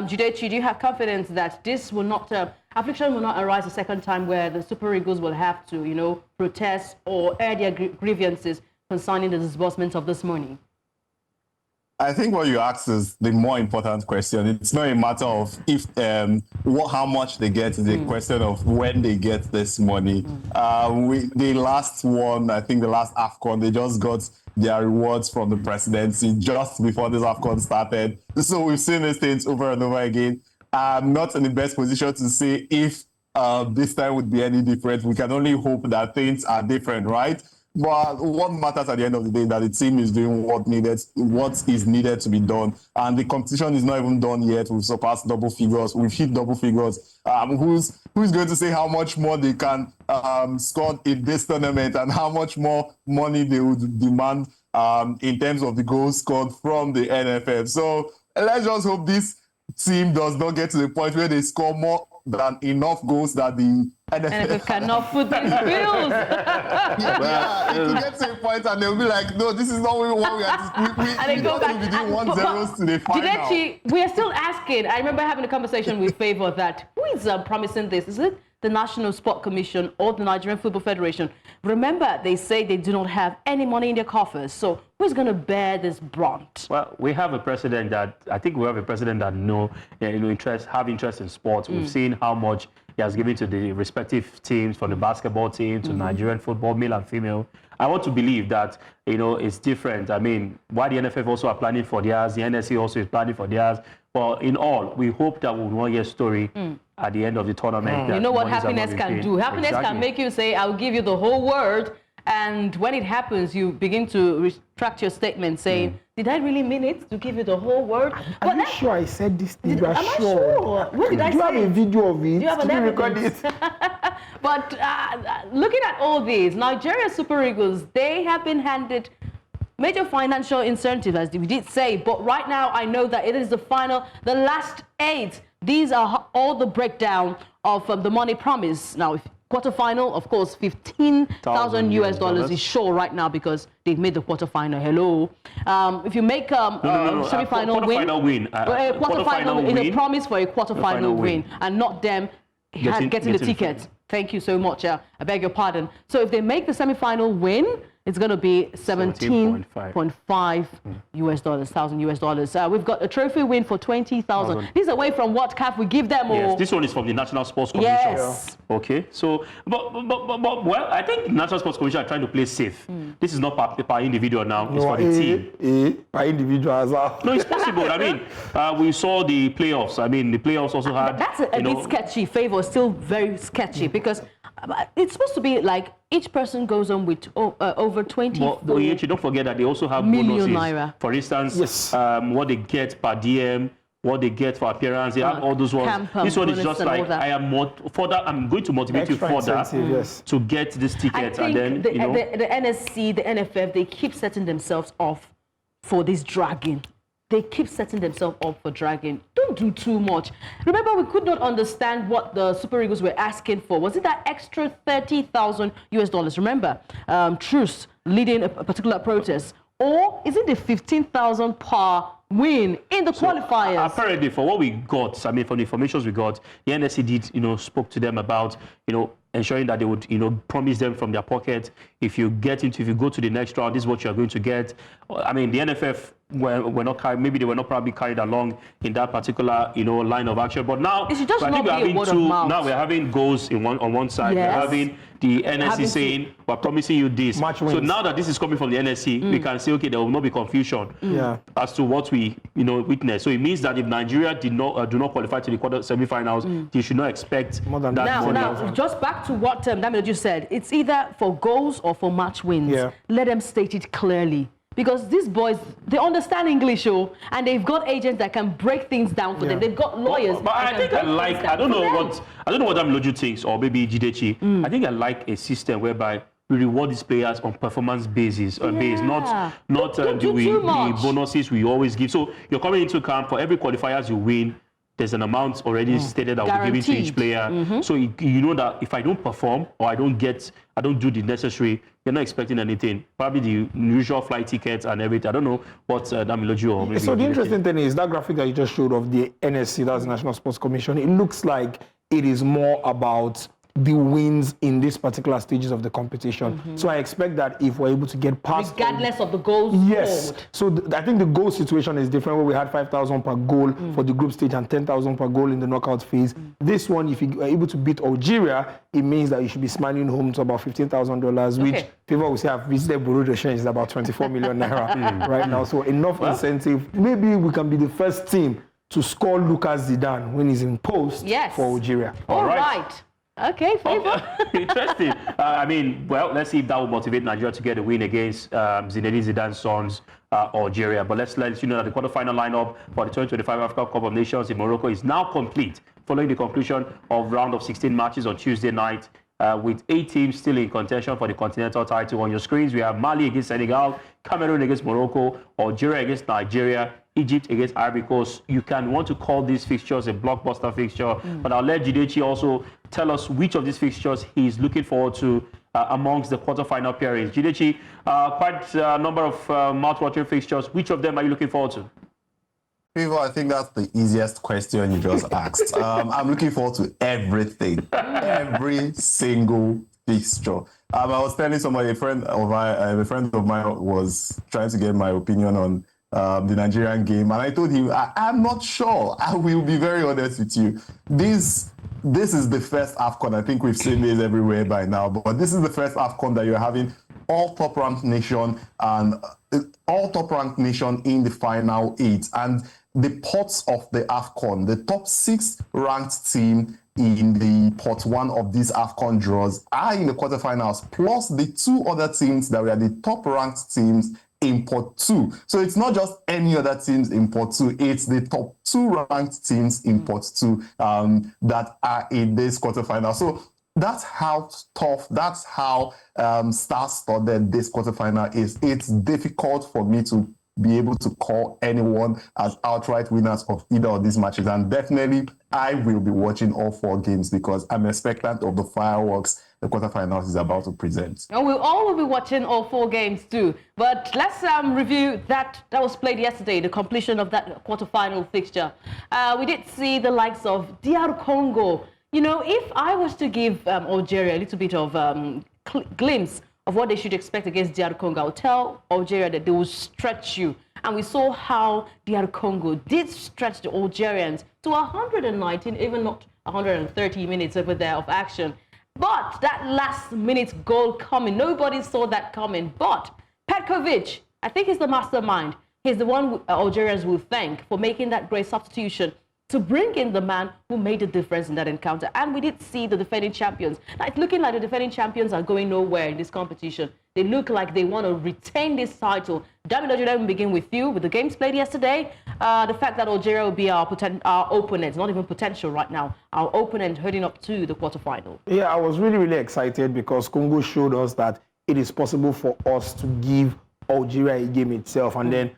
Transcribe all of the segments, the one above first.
Judechi, do you have confidence that this will not, affliction will not arise a second time where the Super Eagles will have to, protest or air their grievances concerning the disbursement of this money? I think what you asked is the more important question. It's not a matter of how much they get. It's a question of when they get this money. The last one, I think the last AFCON, they just got their rewards from the presidency just before this AFCON started. So we've seen these things over and over again. I'm not in the best position to say if this time would be any different. We can only hope that things are different, right? But what matters at the end of the day is that the team is doing what is needed to be done. And the competition is not even done yet. We've surpassed double figures. We've hit double figures. Who's going to say how much more they can score in this tournament and how much more money they would demand in terms of the goals scored from the NFF? So let's just hope this team does not get to the point where they score more than enough goals that the NFF cannot foot these bills. It will get to a point and they'll be like, no, this is not what we are. We go back to doing 1-0 to the final. Jidechi, we are still asking. I remember having a conversation with Favor that who is promising this? Is it the National Sport Commission or the Nigerian Football Federation? Remember, they say they do not have any money in their coffers. So who's going to bear this brunt? Well, we have a president that have interest in sports. We've seen how much he has given to the respective teams, from the basketball team to Nigerian football, male and female. I want to believe that, it's different. I mean, why the NFF also are planning for theirs, the NSC also is planning for theirs. Well, in all, we hope that we will not get a story at the end of the tournament. You know what happiness can do? Happiness can make you say, I'll give you the whole world. And when it happens, you begin to retract your statement saying, did I really mean it to give you the whole world? Are you sure I said this thing? Am I sure? What did I say? Do you have a video of it? Do you have an evidence? But looking at all these, Nigeria Super Eagles, they have been handed major financial incentive, as we did say. But right now, I know that it is the last 8. These are all the breakdown of the money promised. Now, quarterfinal, of course, $15,000 US is sure right now because they've made the quarterfinal. Hello. If you make semi-final win, quarterfinal is a promise for a quarterfinal win, and not them getting the ticket. Thank you so much. I beg your pardon. So if they make the semi-final win, it's going to be $17.5 US. We've got a trophy win for $20,000. This is away from what CAF we give them. Yes, this one is from the National Sports Commission. Yes. Okay, so, but well, I think the National Sports Commission are trying to play safe. This is not per individual now, it's for the team. Per individual as well. No, it's possible. I mean, we saw the playoffs. I mean, the playoffs also had... That's a bit sketchy. Favor, still very sketchy, because it's supposed to be like each person goes on with over 20. But don't forget that they also have bonuses. Naira. For instance, what they get per DM, what they get for appearance, they have all those ones. This one is just like, I'm going to motivate you further to get this ticket. I think and then, the NSC, the NFF, they keep setting themselves off for this dragging. They keep setting themselves up for dragging. Don't do too much. Remember, we could not understand what the Super Eagles were asking for. Was it that extra $30,000 US? Remember, Truce leading a particular protest. Or is it the 15,000 per win in the qualifiers? Apparently, for what we got, I mean, from the information we got, the NSC did, spoke to them about, ensuring that they would, promise them from their pocket, if you go to the next round, this is what you are going to get. I mean, the NFF were not carried, maybe they were not probably carried along in that particular, line of action. But now, now we're having goals on one side. Yes. We're having the NSC saying, we're promising you this. So now that this is coming from the NSC, we can say, okay, there will not be confusion as to what we, witness. So it means that if Nigeria do not qualify to the semi-finals, they should not expect more than that. Now, just back to what Damien just said, it's either for goals or for match wins. Yeah. Let them state it clearly. Because these boys, they understand English, and they've got agents that can break things down for them. They've got lawyers. But I think I don't know what Loju thinks, or maybe Jidechi. I think I like a system whereby we reward these players on performance basis, not the bonuses we always give. So you're coming into camp, for every qualifiers you win, there's an amount already stated that will be given to each player. So you know that if I don't perform or I don't do the necessary, you're not expecting anything. Probably the usual flight tickets and everything. I don't know what Damiloju or maybe. So the interesting thing is that graphic that you just showed of the NSC, that's the National Sports Commission, it looks like it is more about the wins in these particular stages of the competition. So I expect that if we're able to get past... Regardless of the goals Yes. scored. So I think the goal situation is different, where we had 5,000 per goal for the group stage and 10,000 per goal in the knockout phase. This one, if you are able to beat Algeria, it means that you should be smiling home to about $15,000, which people will say I've visited Bureau de Change is about 24 million Naira right now. So enough incentive. Maybe we can be the first team to score Lucas Zidane when he's in post for Algeria. All right. Okay, Favor. Interesting. I mean, well, let's see if that will motivate Nigeria to get a win against Zinedine Zidane's sons, Algeria. But let's let you know that the quarterfinal lineup for the 2025 Africa Cup of Nations in Morocco is now complete, following the conclusion of round of 16 matches on Tuesday night. With 8 teams still in contention for the continental title. On your screens, we have Mali against Senegal, Cameroon against Morocco, Algeria against Nigeria, Egypt against Ivory Coast. You can want to call these fixtures a blockbuster fixture, but I'll let Jidechi also tell us which of these fixtures he's looking forward to amongst the quarterfinal pairings. Jidechi, quite a number of mouth-watering fixtures. Which of them are you looking forward to? Favor, I think that's the easiest question you just asked. I'm looking forward to everything, every single fixture. I was telling somebody, a friend of mine was trying to get my opinion on the Nigerian game, and I told him, I'm not sure. I will be very honest with you. This is the first AFCON. I think we've seen this everywhere by now, but this is the first AFCON that you're having all top-ranked nation and all top-ranked nation in the final 8. And the pots of the AFCON, the top 6 ranked team in the pot 1 of these AFCON draws are in the quarterfinals, plus the 2 other teams that were the top ranked teams in pot 2. So it's not just any other teams in pot 2, it's the top 2 ranked teams in pot 2 that are in this quarterfinal. So that's how tough, that's how star-studded this quarterfinal is. It's difficult for me to be able to call anyone as outright winners of either of these matches. And definitely, I will be watching all 4 games because I'm expectant of the fireworks the quarterfinals is about to present. And we all will be watching all 4 games too. But let's review that was played yesterday, the completion of that quarterfinal fixture. We did see the likes of DR Congo. You know, if I was to give Algeria a little bit of glimpse of what they should expect against DR Congo, I'll tell Algeria that they will stretch you. And we saw how DR Congo did stretch the Algerians to 119, even not 130 minutes over there of action. But that last minute goal coming, nobody saw that coming. But Petkovic, I think he's the mastermind. He's the one Algerians will thank for making that great substitution to bring in the man who made the difference in that encounter. And we did see the defending champions. Now, it's looking like the defending champions are going nowhere in this competition. They look like they want to retain this title. Damiloju, let me begin with you. With the games played yesterday, the fact that Algeria will be our opponent, not even potential right now, our opponent heading up to the quarterfinal. Yeah, I was really, really excited because Congo showed us that it is possible for us to give Algeria a game itself. And then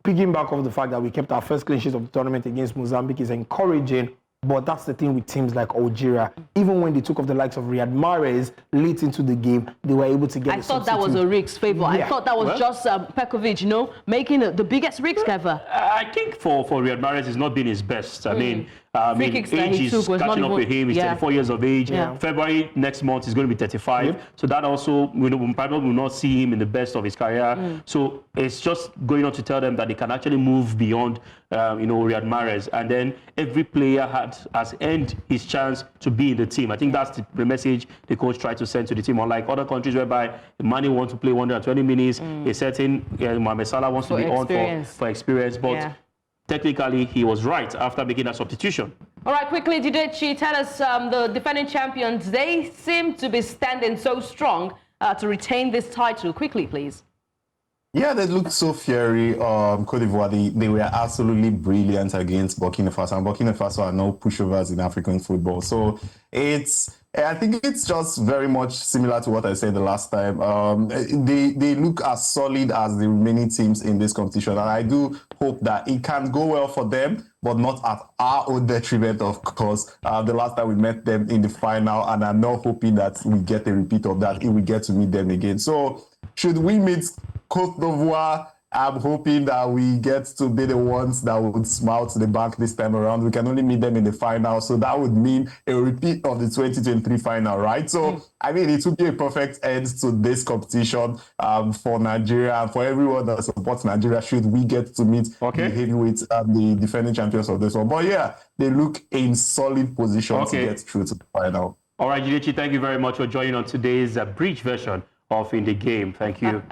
piggyback off the fact that we kept our first clean sheet of the tournament against Mozambique is encouraging, but that's the thing with teams like Algeria. Even when they took off the likes of Riyad Mahrez late into the game, they were able to get I thought that was a risk, Favor. Yeah. I thought that was just Petkovic, you know, making the biggest risk ever. I think for Riyad Mahrez, it's not been his best. I mean, age is catching up with him. He's 34 years of age. February next month, he's going to be 35. So that also, we probably will not see him in the best of his career. So it's just going on to tell them that they can actually move beyond, Riyad Mahrez. And then every player has earned his chance to be in the team. I think that's the message the coach tried to send to the team. Unlike other countries whereby Mane wants to play 120 minutes, a certain Mohamed Salah wants to be on for experience. But technically, he was right after making that substitution. All right, quickly, Jidechi, tell us the defending champions, they seem to be standing so strong to retain this title. Quickly, please. Yeah, they looked so fiery. Cote d'Ivoire, they were absolutely brilliant against Burkina Faso. And Burkina Faso are no pushovers in African football. So it's I think it's just very much similar to what I said the last time. They look as solid as the remaining teams in this competition, and I do hope that it can go well for them, but not at our own detriment, of course. The last time we met them in the final, and I'm not hoping that we get a repeat of that if we get to meet them again. So, should we meet Côte d'Ivoire, I'm hoping that we get to be the ones that would smile to the bank this time around. We can only meet them in the final, so that would mean a repeat of the 2023 final, right? So, I mean, it would be a perfect end to this competition for Nigeria and for everyone that supports Nigeria, should we get to meet the heavyweights and the defending champions of this one. But yeah, they look in solid position to get through to the final. All right, Jidechi, thank you very much for joining on today's bridge version of In the Game. Thank you.